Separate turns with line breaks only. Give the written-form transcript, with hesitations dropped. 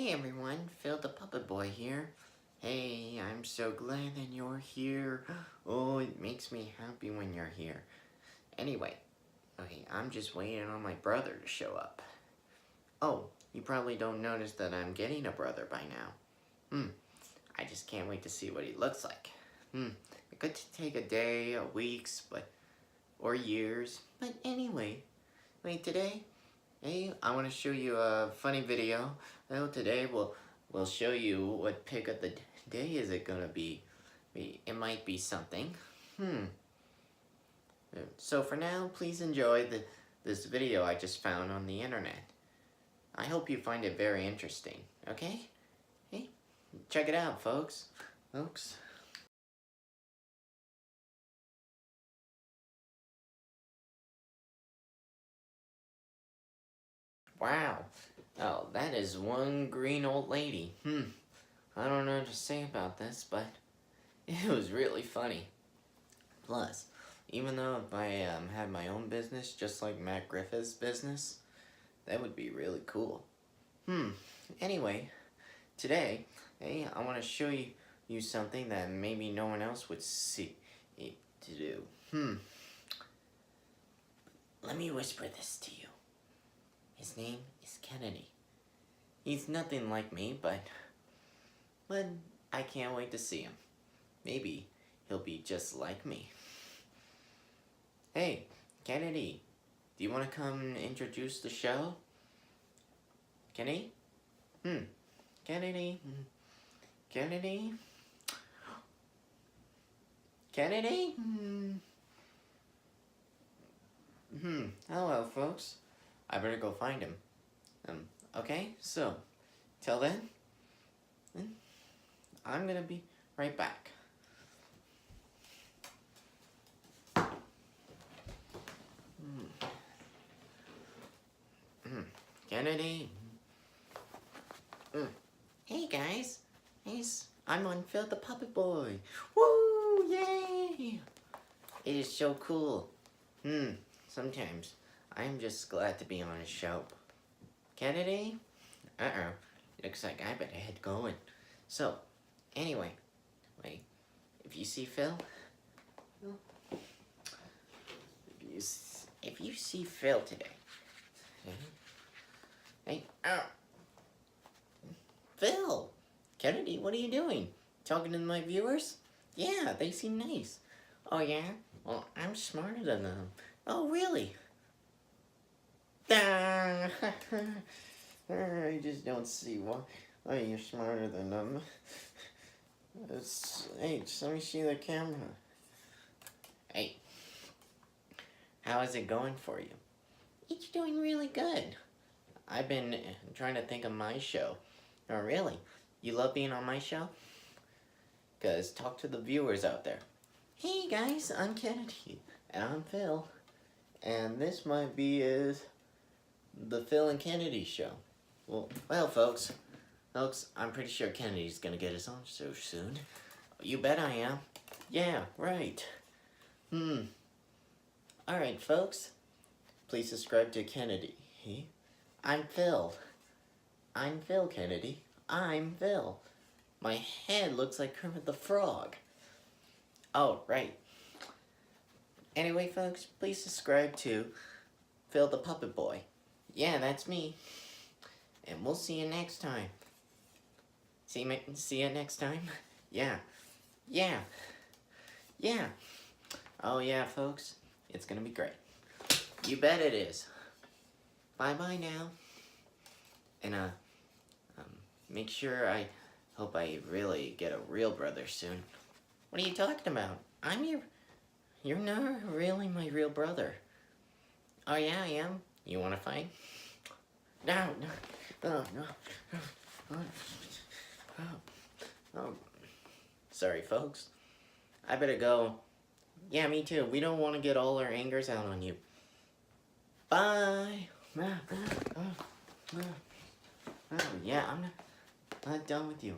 Hey everyone, Phil the Puppet Boy here. Hey, I'm so glad that you're here. Oh, it makes me happy when you're here. Anyway, okay, I'm just waiting on my brother to show up. Oh, you probably don't notice that I'm getting a brother by now. I just can't wait to see what he looks like. It could take a day, or weeks, or years. But anyway, today, hey, I want to show you a funny video. Well, today we'll show you what pick of the day is it gonna be. It might be something. So for now, please enjoy this video I just found on the internet. I hope you find it very interesting. Okay? Hey, check it out, folks. Wow. Oh, that is one green old lady. I don't know what to say about this, but it was really funny. Plus, even though if I had my own business, just like Matt Griffith's business, that would be really cool. Anyway, today, hey, I want to show you something that maybe no one else would see to do. Let me whisper this to you. His name is Kennedy. He's nothing like me, but I can't wait to see him. Maybe he'll be just like me. Hey, Kennedy, do you want to come introduce the show? Kennedy? Kennedy? Kennedy? Kennedy? Hello, folks. I better go find him. Okay, so, till then, I'm gonna be right back. Kennedy? Hey guys, I'm on Phil the Puppet Boy. Woo, yay! It is so cool. Sometimes I'm just glad to be on a show. Kennedy? Uh-oh, looks like I better head going. So, anyway, wait, if you see Phil, if you see Phil today, hey, Phil! Kennedy, what are you doing? Talking to my viewers? Yeah, they seem nice. Oh yeah? Well, I'm smarter than them. Oh, really? I just don't see why you're smarter than them. Hey, just let me see the camera. Hey, how is it going for you? It's doing really good. I've been trying to think of my show. Oh, really? You love being on my show? Because talk to the viewers out there. Hey guys, I'm Kennedy. And I'm Phil. And this might be the Phil and Kennedy show. Well, folks, I'm pretty sure Kennedy's gonna get his own show soon. You bet I am. Yeah, right. Alright, folks. Please subscribe to Kennedy. I'm Phil. I'm Phil, Kennedy. I'm Phil. My head looks like Kermit the Frog. Oh, right. Anyway, folks, please subscribe to Phil the Puppet Boy. Yeah, that's me. And we'll see you next time. See you next time? Yeah. Oh yeah, folks. It's gonna be great. You bet it is. Bye-bye now. And, make sure I hope I really get a real brother soon. What are you talking about? You're not really my real brother. Oh yeah, I am? You wanna fight? No. Oh. Sorry, folks. I better go. Yeah, me too. We don't want to get all our angers out on you. Bye. Yeah, I'm not done with you.